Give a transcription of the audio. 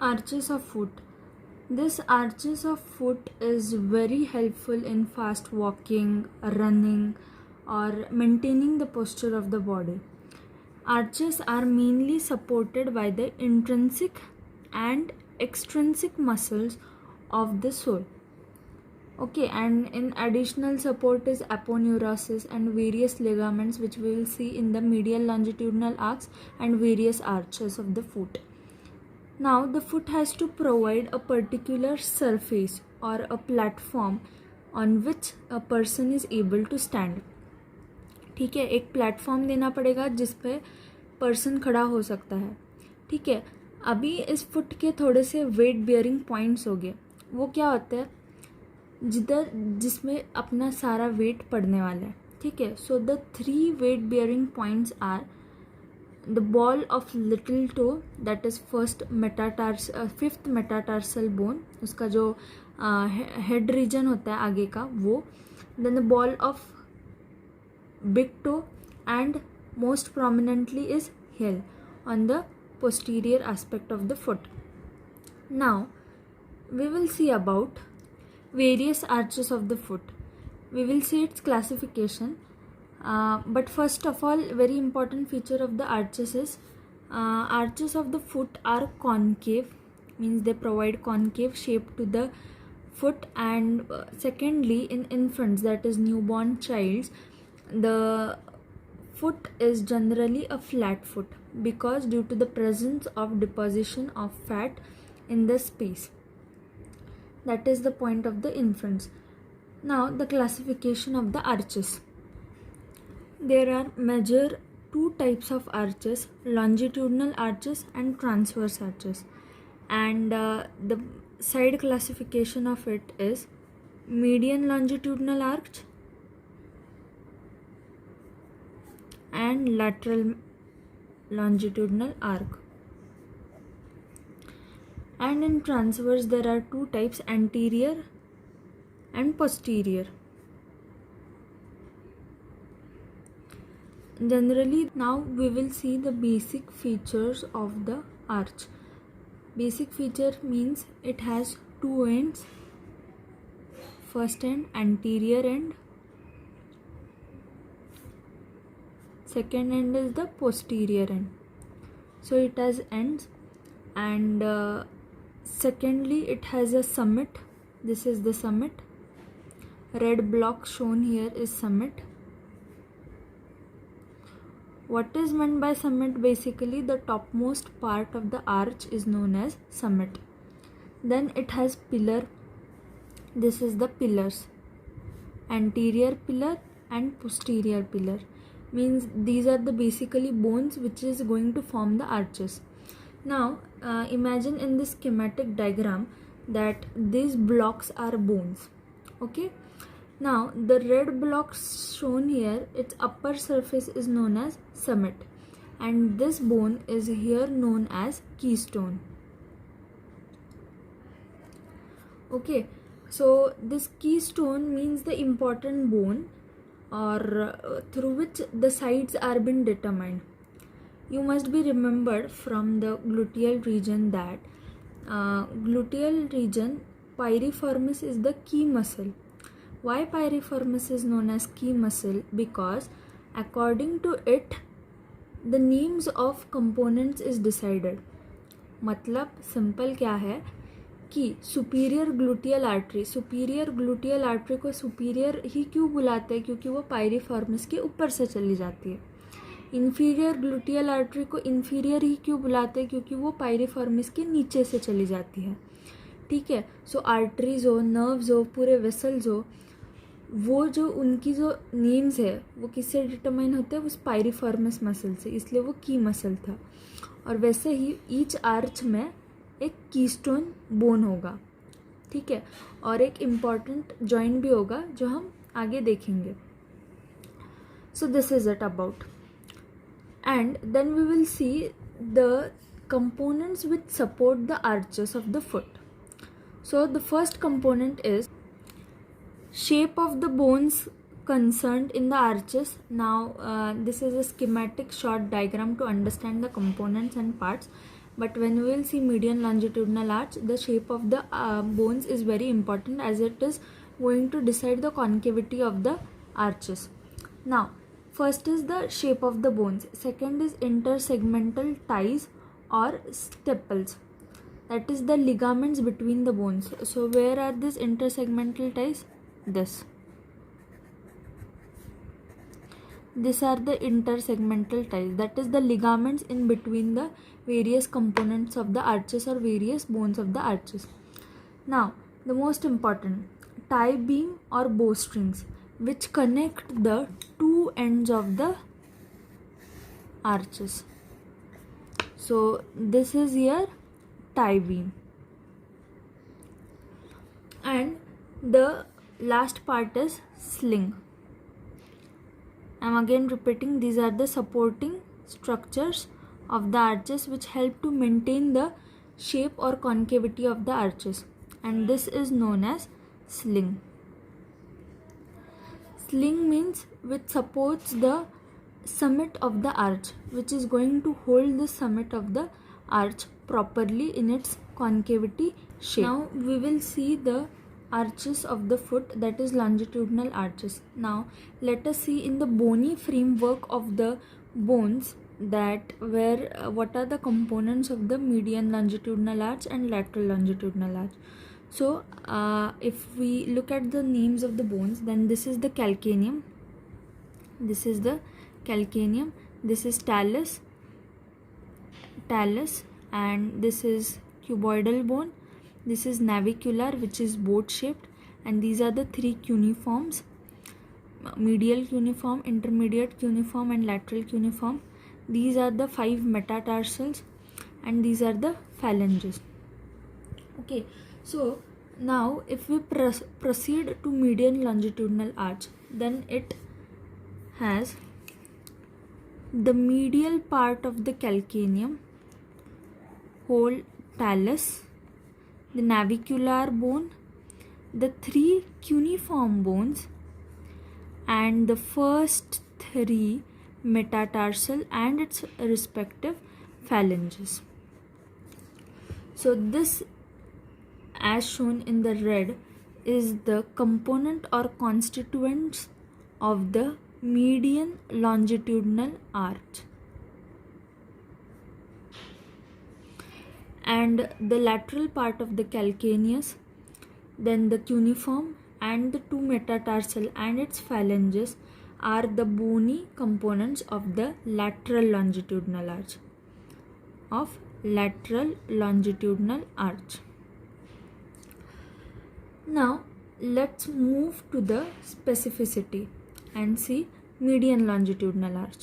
Arches of foot. This arches of foot is very helpful in fast walking, running, or maintaining the posture of the body. Arches are mainly supported by the intrinsic and extrinsic muscles of the sole. Okay, and in additional support is aponeurosis and various ligaments, which we will see in the medial longitudinal arcs and various arches of the foot. Now the foot has to provide a particular surface or a platform on which a person is able to stand. ठीक है, एक platform देना पड़ेगा जिस पे person खड़ा हो सकता है. ठीक है, अभी इस फुट के थोड़े से वेट बियरिंग पॉइंट्स हो गए. वो क्या होते हैं, जिसमें अपना सारा वेट पड़ने वाला है. ठीक है, so the 3 weight bearing points are the ball of little toe, that is fifth metatarsal bone, उसका जो हेड रीजन होता है आगे का वो. Then the ball of big toe, and most prominently is heel on the posterior aspect of the foot. Now we will see about various arches of the foot. We will see its classification, but first of all, very important feature of the arches is arches of the foot are concave, means they provide concave shape to the foot. And secondly, in infants, that is newborn childs, the foot is generally a flat foot because due to the presence of deposition of fat in the space. That is the point of the infants. Now the classification of the arches. There are major 2 types of arches: longitudinal arches and transverse arches. And the side classification of it is median longitudinal arch and lateral longitudinal arc. And in transverse there are 2 types: anterior and posterior. Generally, now we will see the basic features of the arch. Basic feature means it has 2 ends: first end anterior end, second end is the posterior end. So it has ends. And secondly, it has a summit. This is the summit. Red block shown here is summit. What is meant by summit? Basically, the topmost part of the arch is known as summit. Then it has pillar. This is the pillars: anterior pillar and posterior pillar. Means these are the basically bones which is going to form the arches. Now imagine in this schematic diagram that these blocks are bones. Okay, now the red blocks shown here, its upper surface is known as summit, and this bone is here known as keystone. Okay, so this keystone means the important bone or through which the sides are been determined. You must be remembered from the gluteal region that gluteal region piriformis is the key muscle. Why piriformis is known as key muscle? Because according to it, the names of components is decided. मतलब simple क्या है कि superior gluteal artery को superior ही क्यों बुलाते हैं? क्योंकि वो पायरिफॉर्मिस के ऊपर से चली जाती है. इन्फीरियर ग्लूटियल आर्टरी को इन्फीरियर ही क्यों बुलाते हैं? क्योंकि वो पायरिफॉर्मिस के नीचे से चली जाती है. ठीक है, सो आर्टरीज हो, नर्व्स हो, पूरे वेसल्स हो, वो जो उनकी जो नेम्स है वो किससे डिटरमाइन होते हैं? उस पायरिफॉर्मिस मसल से, इसलिए वो की मसल था. और वैसे ही ईच आर्च में एक कीस्टोन बोन होगा. ठीक है, और एक इम्पॉर्टेंट जॉइंट भी होगा जो हम आगे देखेंगे. So this is it about. And then we will see the components which support the arches of the foot. So the first component is shape of the bones concerned in the arches. Now this is a schematic short diagram to understand the components and parts, but when we will see median longitudinal arch, the shape of the bones is very important, as it is going to decide the concavity of the arches. Now, first is the shape of the bones, second is intersegmental ties or stipples, that is the ligaments between the bones. So where are these intersegmental ties? These are the intersegmental ties, that is the ligaments in between the various components of the arches or various bones of the arches. Now, the most important, tie beam or bowstrings, which connect the two ends of the arches. So this is your tie beam, and the last part is sling. I'm again repeating, these are the supporting structures of the arches which help to maintain the shape or concavity of the arches, and this is known as sling. Sling means which supports the summit of the arch, which is going to hold the summit of the arch properly in its concavity shape. Now we will see the arches of the foot, that is longitudinal arches. Now let us see in the bony framework of the bones that what are the components of the median longitudinal arch and lateral longitudinal arch. So if we look at the names of the bones, then this is the calcaneum, this is talus, and this is cuboidal bone, this is navicular, which is boat shaped, and these are the three cuneiforms: medial cuneiform, intermediate cuneiform, and lateral cuneiform. These are the 5 metatarsals, and these are the phalanges. Okay, so now if we proceed to median longitudinal arch, then it has the medial part of the calcaneum, whole talus, the navicular bone, the 3 cuneiform bones, and the first 3 metatarsal and its respective phalanges. So this, as shown in the red, is the component or constituents of the median longitudinal arch. And the lateral part of the calcaneus, then the cuneiform, and the 2 metatarsal and its phalanges are the bony components of the lateral longitudinal arch. Now let's move to the specificity and see median longitudinal arch.